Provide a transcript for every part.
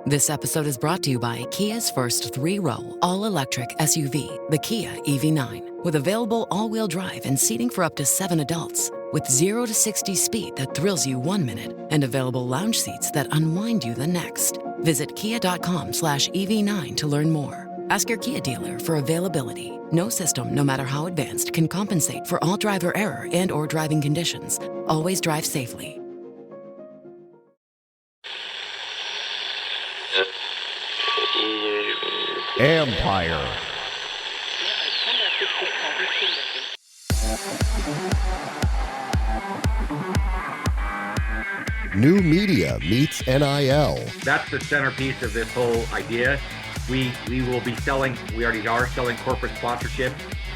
This episode is brought to you by Kia's first three-row, all-electric SUV, the Kia EV9, with available all-wheel drive and seating for up to 7 adults, with 0 to 60 speed that thrills you 1 minute and available lounge seats that unwind you the next. Visit kia.com/EV9 to learn more. Ask your Kia dealer for availability. No system, no matter how advanced, can compensate for all driver error and or driving conditions. Always drive safely. Empire. New media meets NIL. That's the centerpiece of this whole idea. We will be selling, we already are selling corporate sponsorship,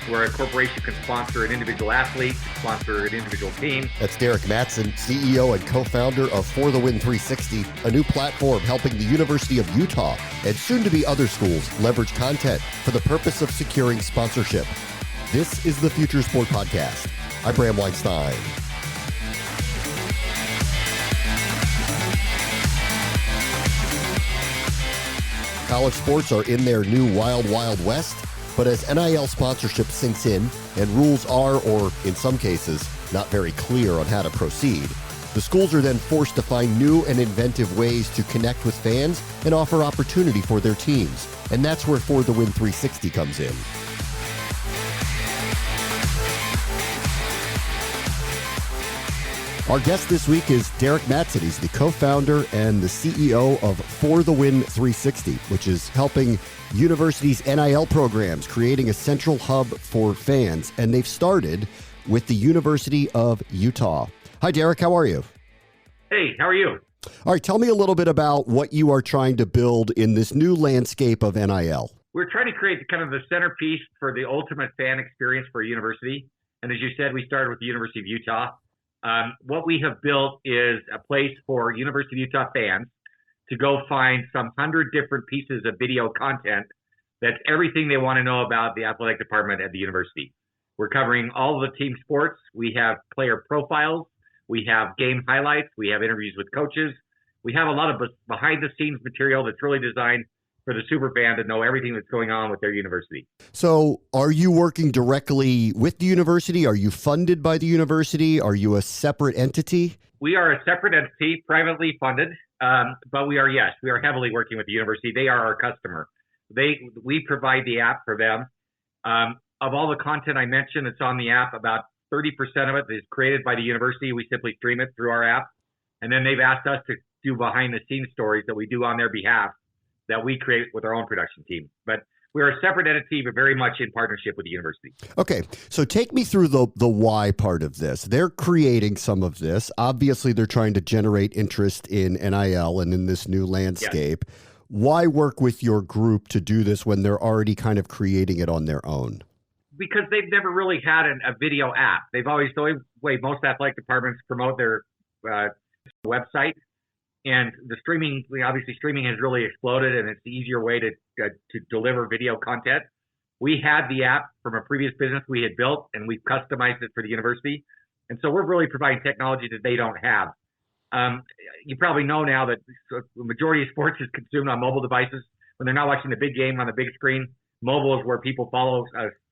where a corporation can sponsor an individual athlete, sponsor an individual team. That's Derek Mattsson, CEO and co-founder of For the Win 360, a new platform helping the University of Utah and soon to be other schools leverage content for the purpose of securing sponsorship. This is the Future Sport Podcast. I'm Bram Weinstein. College sports are in their new wild, wild west, but as NIL sponsorship sinks in and rules are, or in some cases, not very clear on how to proceed, the schools are then forced to find new and inventive ways to connect with fans and offer opportunity for their teams. And that's where For the Win 360 comes in. Our guest this week is Derek Mattsson. He's the co-founder and the CEO of For the Win 360, which is helping universities' NIL programs, creating a central hub for fans. And they've started with the University of Utah. Hi, Derek. How are you? Hey, how are you? All right. Tell me a little bit about what you are trying to build in this new landscape of NIL. We're trying to create kind of the centerpiece for the ultimate fan experience for a university. And as you said, we started with the University of Utah. What we have built is a place for University of Utah fans to go find some 100 different pieces of video content that's everything they want to know about the athletic department at the university. We're covering all of the team sports. We have player profiles. We have game highlights. We have interviews with coaches. We have a lot of behind-the-scenes material that's really designed for the super fan to know everything that's going on with their university. So are you working directly with the university? Are you funded by the university? Are you a separate entity? We are a separate entity, privately funded, but we are heavily working with the university. They are our customer. We provide the app for them. Of all the content I mentioned that's on the app, about 30% of it is created by the university. We simply stream it through our app. And then they've asked us to do behind-the-scenes stories that we do on their behalf that we create with our own production team. But we're a separate entity, but very much in partnership with the university. Okay, so take me through the why part of this. They're creating some of this. Obviously, they're trying to generate interest in NIL and in this new landscape. Yes. Why work with your group to do this when they're already kind of creating it on their own? Because they've never really had a video app. They've always, the way most athletic departments promote their website. And the streaming has really exploded, and it's the easier way to deliver video content. We had the app from a previous business we had built, and we've customized it for the university. And so we're really providing technology that they don't have. You probably know now that the majority of sports is consumed on mobile devices. When they're not watching the big game on the big screen, mobile is where people follow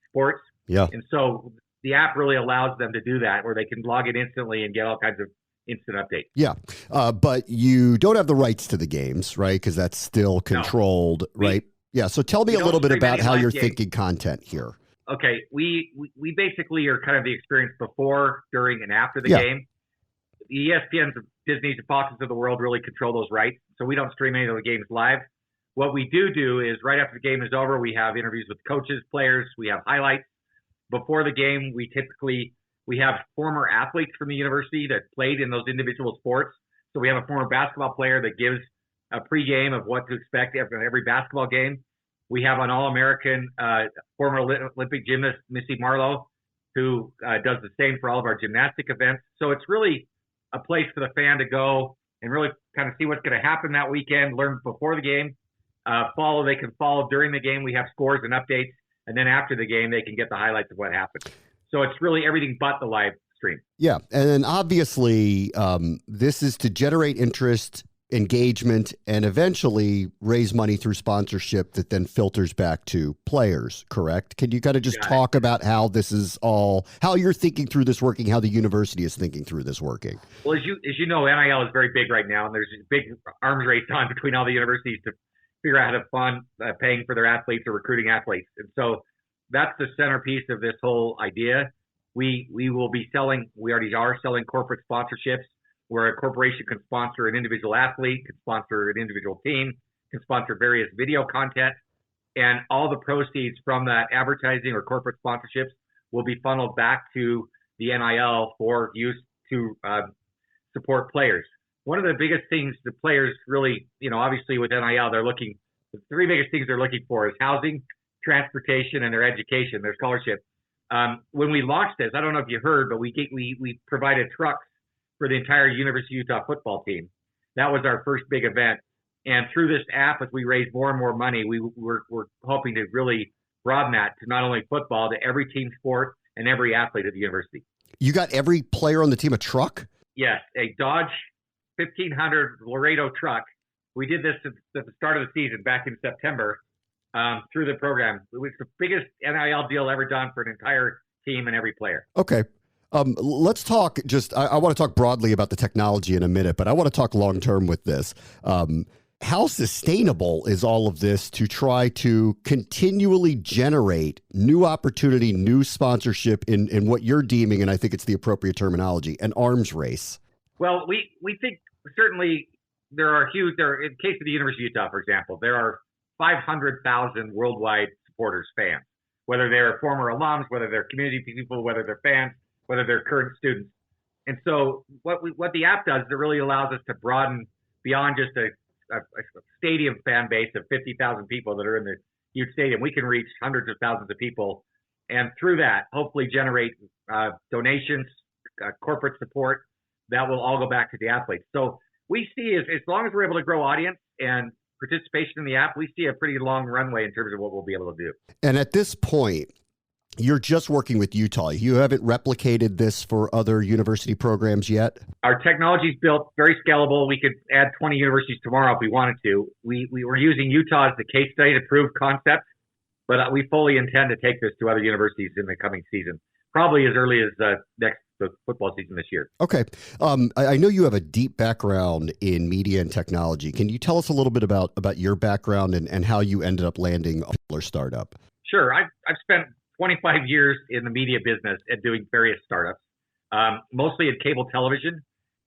sports. Yeah. And so the app really allows them to do that, where they can log in instantly and get all kinds of instant update. Yeah. But you don't have the rights to the games, right? Because that's still controlled, right? Yeah. So tell me a little bit about how you're thinking content here. Okay. We basically are kind of the experience before, during, and after the game. The ESPNs, Disney's, and Foxes of the world really control those rights. So we don't stream any of the games live. What we do is right after the game is over, we have interviews with coaches, players. We have highlights. Before the game, we have former athletes from the university that played in those individual sports. So we have a former basketball player that gives a pregame of what to expect after every basketball game. We have an All-American former Olympic gymnast, Missy Marlowe, who does the same for all of our gymnastic events. So it's really a place for the fan to go and really kind of see what's going to happen that weekend, learn before the game, they can follow during the game. We have scores and updates. And then after the game, they can get the highlights of what happened. So it's really everything but the live stream. Yeah. And then obviously, this is to generate interest engagement, and eventually raise money through sponsorship that then filters back to players, correct? Can you kind of just talk about how this is all, how you're thinking through this working, how the university is thinking through this working? Well, as you know, NIL is very big right now, and there's a big arms race on between all the universities to figure out how to fund paying for their athletes or recruiting athletes. And so that's the centerpiece of this whole idea. We will be selling, we already are selling corporate sponsorships, where a corporation can sponsor an individual athlete, can sponsor an individual team, can sponsor various video content, and all the proceeds from that advertising or corporate sponsorships will be funneled back to the NIL for use to support players. One of the biggest things the players really, obviously with NIL, the three biggest things they're looking for is housing, transportation, and their education, their scholarship. When we launched this, I don't know if you heard, but we provided trucks for the entire University of Utah football team. That was our first big event. And through this app, as we raise more and more money, we're hoping to really broaden that to not only football, to every team sport and every athlete at the university. You got every player on the team a truck? Yes, a Dodge 1500 Laredo truck. We did this at the start of the season back in September through the program. It was the biggest NIL deal ever done for an entire team and every player. Okay. Let's talk I want to talk broadly about the technology in a minute, but I want to talk long-term with this. How sustainable is all of this to try to continually generate new opportunity, new sponsorship in what you're deeming, and I think it's the appropriate terminology, an arms race? Well, we think certainly in case of the University of Utah, for example, there are 500,000 worldwide supporters, fans, whether they're former alums, whether they're community people, whether they're fans, whether they're current students. And so what the app does is it really allows us to broaden beyond just a stadium fan base of 50,000 people that are in the huge stadium. We can reach hundreds of thousands of people, and through that, hopefully generate donations, corporate support that will all go back to the athletes. So we see as long as we're able to grow audience and participation in the app, we see a pretty long runway in terms of what we'll be able to do. And at this point, you're just working with Utah. You haven't replicated this for other university programs yet? Our technology is built very scalable. We could add 20 universities tomorrow if we wanted to. We were using Utah as the case study to prove concept, but we fully intend to take this to other universities in the coming season, probably as early as the football season this year. Okay. I know you have a deep background in media and technology. Can you tell us a little bit about your background and how you ended up landing a particular startup? Sure. I've spent 25 years in the media business and doing various startups, mostly in cable television.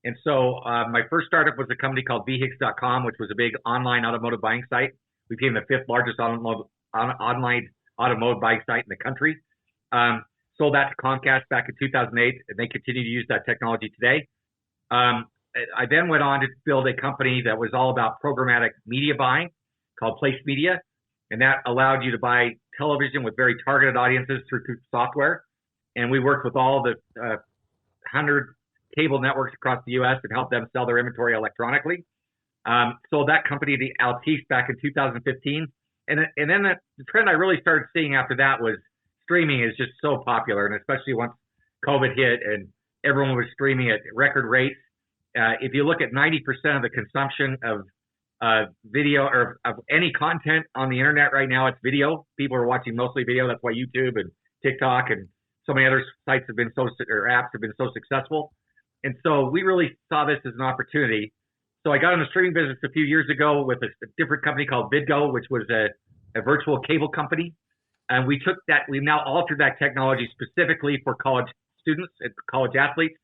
And so my first startup was a company called vehix.com, which was a big online automotive buying site. We became the 5th largest online automotive buying site in the country. Sold that to Comcast back in 2008, and they continue to use that technology today. I then went on to build a company that was all about programmatic media buying called Place Media, and that allowed you to buy television with very targeted audiences through software. And we worked with all the 100 cable networks across the U.S. and helped them sell their inventory electronically. Sold that company to Altice back in 2015. And then the trend I really started seeing after that was streaming is just so popular, and especially once COVID hit and everyone was streaming at record rates. If you look at 90% of the consumption of video or of any content on the internet right now, it's video. People are watching mostly video. That's why YouTube and TikTok and so many other sites have been apps have been so successful. And so we really saw this as an opportunity. So I got in the streaming business a few years ago with a different company called VidGo, which was a virtual cable company. And we've now altered that technology specifically for college students and college athletes,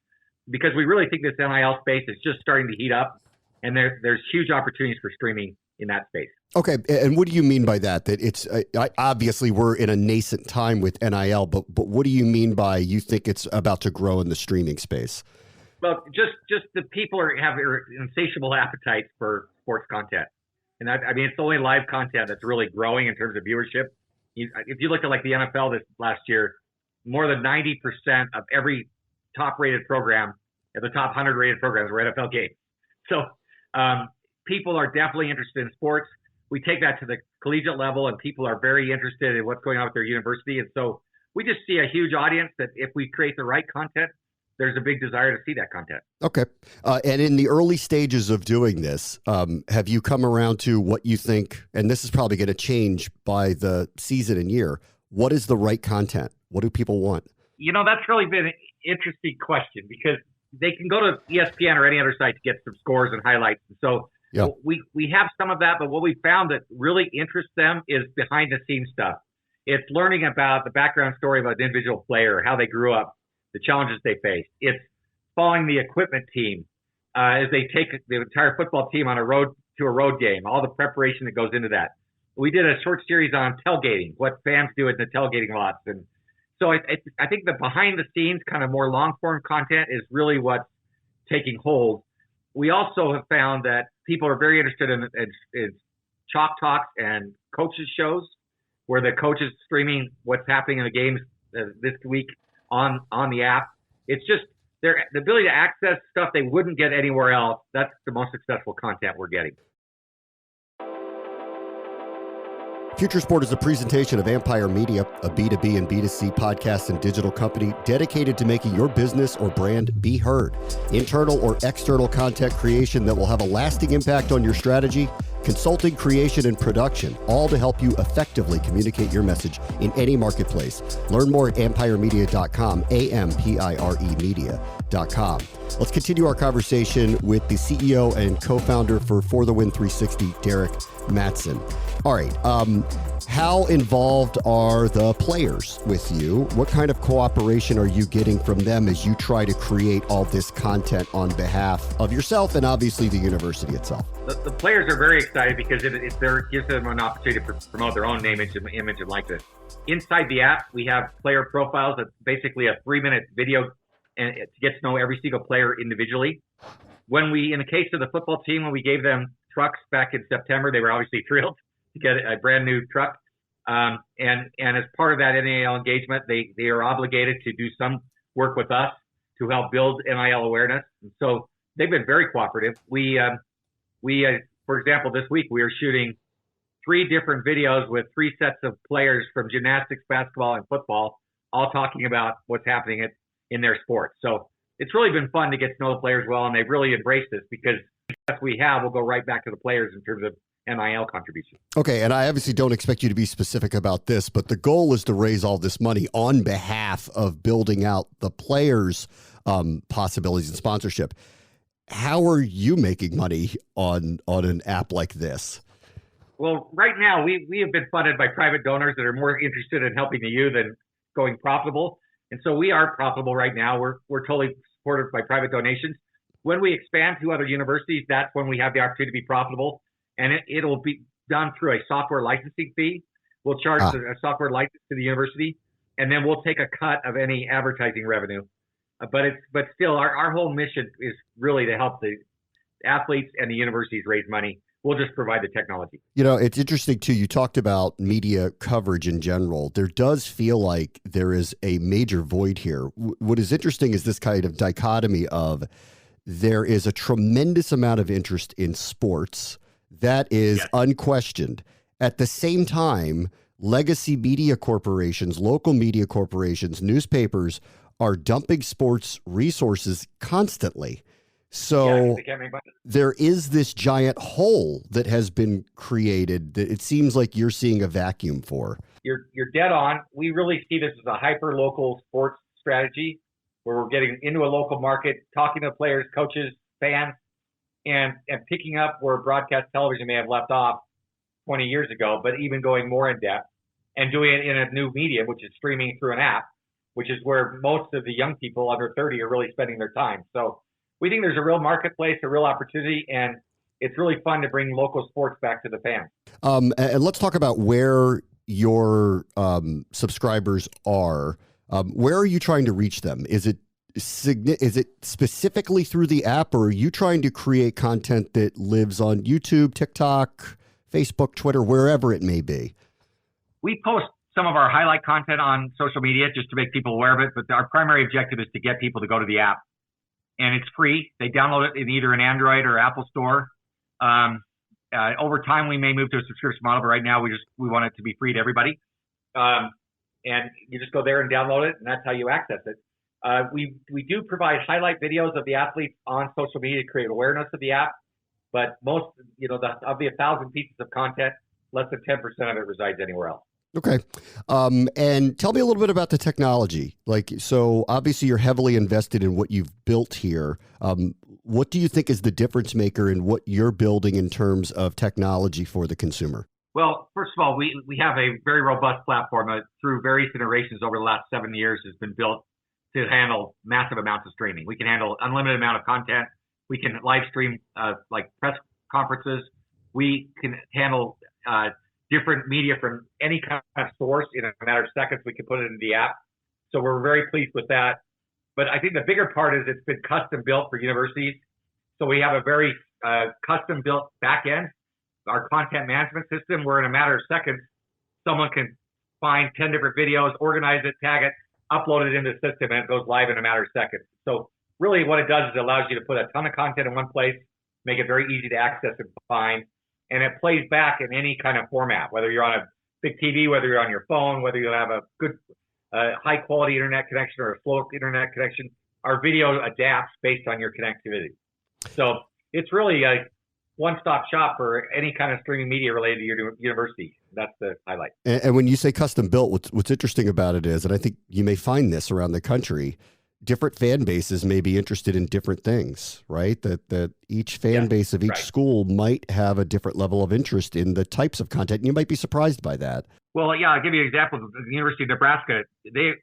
because we really think this NIL space is just starting to heat up, and there's huge opportunities for streaming in that space. Okay, and what do you mean by that? That it's obviously we're in a nascent time with NIL, but what do you mean by you think it's about to grow in the streaming space? Well, just the people have insatiable appetites for sports content, and it's only live content that's really growing in terms of viewership. If you look at like the NFL this last year, more than 90% of every top-rated program, the top 100 rated programs were NFL games. So people are definitely interested in sports. We take that to the collegiate level, and people are very interested in what's going on with their university. And so we just see a huge audience that if we create the right content there's a big desire to see that content. Okay. And in the early stages of doing this, have you come around to what you think, and this is probably going to change by the season and year, what is the right content? What do people want? That's really been an interesting question because they can go to ESPN or any other site to get some scores and highlights. And so we have some of that, but what we found that really interests them is behind the scenes stuff. It's learning about the background story of an individual player, how they grew up, the challenges they faced. It's following the equipment team as they take the entire football team on a road game, all the preparation that goes into that. We did a short series on tailgating, what fans do in the tailgating lots. And so I think the behind the scenes kind of more long form content is really what's taking hold. We also have found that people are very interested in chalk talks and coaches shows where the coach is streaming what's happening in the games this week on the app. It's just the ability to access stuff they wouldn't get anywhere else. That's the most successful content we're getting. Future Sport is a presentation of Empire Media, a B2B and B2C podcast and digital company dedicated to making your business or brand be heard. Internal or external content creation that will have a lasting impact on your strategy, consulting, creation, and production, all to help you effectively communicate your message in any marketplace. Learn more at empiremedia.com, A-M-P-I-R-E media.com. Let's continue our conversation with the CEO and co-founder for the Win 360, Derek Mattsson. All right. How involved are the players with you? What kind of cooperation are you getting from them as you try to create all this content on behalf of yourself and obviously the university itself? The players are very excited because it gives them an opportunity to promote their own image and likeness. Inside the app, we have player profiles. That's basically a 3-minute video and to get to know every single player individually. In the case of the football team, when we gave them trucks back in September, they were obviously thrilled to get a brand new truck. And as part of that NIL engagement, they are obligated to do some work with us to help build NIL awareness. And so they've been very cooperative. We for example, this week we are shooting 3 different videos with 3 sets of players from gymnastics, basketball, and football, all talking about what's happening in their sports. So it's really been fun to get to know the players well, and they've really embraced this because what we have will go right back to the players in terms of NIL contribution. Okay, and I obviously don't expect you to be specific about this, but the goal is to raise all this money on behalf of building out the players' possibilities and sponsorship. How are you making money on an app like this? Well, right now we have been funded by private donors that are more interested in helping the youth than going profitable, and so we are profitable right now. We're totally supported by private donations. When we expand to other universities, that's when we have the opportunity to be profitable. And it'll be done through a software licensing fee. We'll charge a software license to the university, and then we'll take a cut of any advertising revenue. But still, our whole mission is really to help the athletes and the universities raise money. We'll just provide the technology. It's interesting, too. You talked about media coverage in general. There does feel like there is a major void here. What is interesting is this kind of dichotomy of there is a tremendous amount of interest in sports. That is unquestioned. At the same time, legacy media corporations, local media corporations, newspapers are dumping sports resources constantly. So there is this giant hole that has been created that it seems like you're seeing a vacuum for. You're dead on. We really see this as a hyper-local sports strategy where we're getting into a local market, talking to players, coaches, fans, and picking up where broadcast television may have left off 20 years ago, but even going more in depth and doing it in a new medium, which is streaming through an app, which is where most of the young people under 30 are really spending their time. So we think there's a real marketplace, a real opportunity, and it's really fun to bring local sports back to the fans. And let's talk about where your subscribers are. Where are you trying to reach them? Is it specifically through the app, or are you trying to create content that lives on YouTube, TikTok, Facebook, Twitter, wherever it may be? We post some of our highlight content on social media just to make people aware of it, but our primary objective is to get people to go to the app. And it's free. They download it in either an Android or Apple store. Over time, we may move to a subscription model, but right now we want it to be free to everybody. And you just go there and download it, and that's how you access it. We do provide highlight videos of the athletes on social media to create awareness of the app, but most, of the 1,000 pieces of content, less than 10% of it resides anywhere else. Okay. And tell me a little bit about the technology. So obviously you're heavily invested in what you've built here. What do you think is the difference maker in what you're building in terms of technology for the consumer? Well, first of all, we have a very robust platform that through various iterations over the last 7 years has been built to handle massive amounts of streaming. We can handle unlimited amount of content. We can live stream like press conferences. We can handle different media from any kind of source in a matter of seconds. We can put it into the app. So we're very pleased with that. But I think the bigger part is it's been custom built for universities. So we have a very custom built back end, our content management system, where in a matter of seconds, someone can find 10 different videos, organize it, tag it, upload it into the system, and it goes live in a matter of seconds. So really what it does is it allows you to put a ton of content in one place, make it very easy to access and find, and it plays back in any kind of format, whether you're on a big TV, whether you're on your phone, whether you have a good high quality internet connection or a slow internet connection. Our video adapts based on your connectivity. So it's really a one-stop shop for any kind of streaming media related to your university. That's the highlight. And when you say custom built, what's interesting about it is, and I think you may find this around the country, different fan bases may be interested in different things, right? That each fan base of each school might have a different level of interest in the types of content. And you might be surprised by that. Well, yeah, I'll give you an example. The University of Nebraska,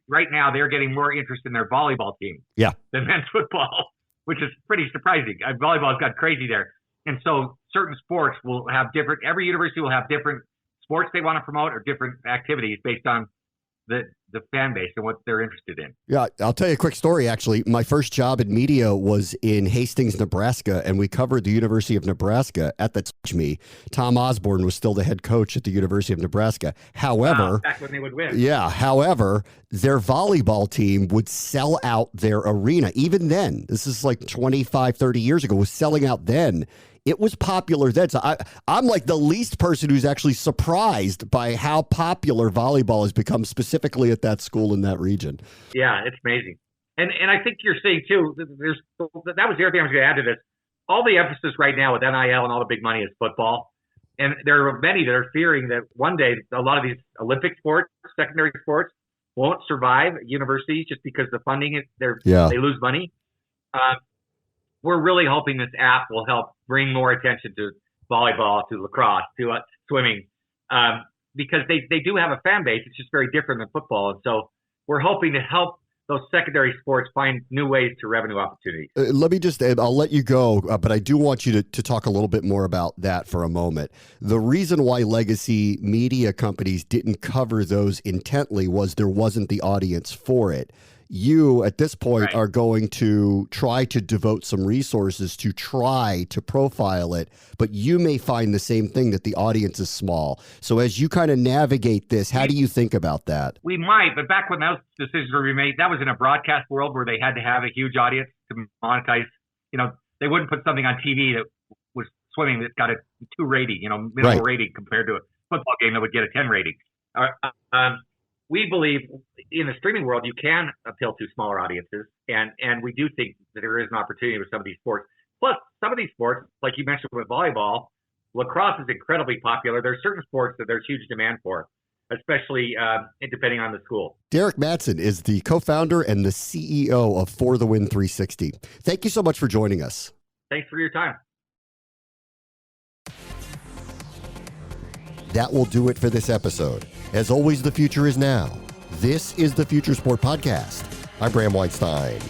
right now they're getting more interest in their volleyball team than men's football, which is pretty surprising. Volleyball's got crazy there. And so certain sports will have every university will have different sports they want to promote or different activities based on the fan base and what they're interested in. Yeah, I'll tell you a quick story, actually. My first job in media was in Hastings, Nebraska, and we covered the University of Nebraska at the me. Tom Osborne was still the head coach at the University of Nebraska. However, back when they would win. Yeah, however, their volleyball team would sell out their arena. Even then, this is like 25, 30 years ago, was selling out then. It was popular then. So I'm like the least person who's actually surprised by how popular volleyball has become specifically at that school in that region. Yeah, it's amazing. And I think you're seeing too, that was the other thing I was going to add to this. All the emphasis right now with NIL and all the big money is football. And there are many that are fearing that one day a lot of these Olympic sports, secondary sports, won't survive at universities just because the funding they lose money. We're really hoping this app will help bring more attention to volleyball, to lacrosse, to swimming, because they do have a fan base. It's just very different than football. And so we're hoping to help those secondary sports find new ways to revenue opportunities. I'll let you go, but I do want you to talk a little bit more about that for a moment. The reason why legacy media companies didn't cover those intently was there wasn't the audience for it. You, at this point, are going to try to devote some resources to try to profile it, but you may find the same thing, that the audience is small. So as you kind of navigate this, how do you think about that? We might, but back when those decisions were made, that was in a broadcast world where they had to have a huge audience to monetize. They wouldn't put something on TV that was swimming that got a 2 rating, minimal rating compared to a football game that would get a 10 rating. We believe in the streaming world, you can appeal to smaller audiences, and we do think that there is an opportunity with some of these sports. Plus, some of these sports, like you mentioned with volleyball, lacrosse is incredibly popular. There are certain sports that there's huge demand for, especially depending on the school. Derek Mattsson is the co-founder and the CEO of For the Win 360. Thank you so much for joining us. Thanks for your time. That will do it for this episode. As always, the future is now. This is the Future Sport Podcast. I'm Bram Weinstein.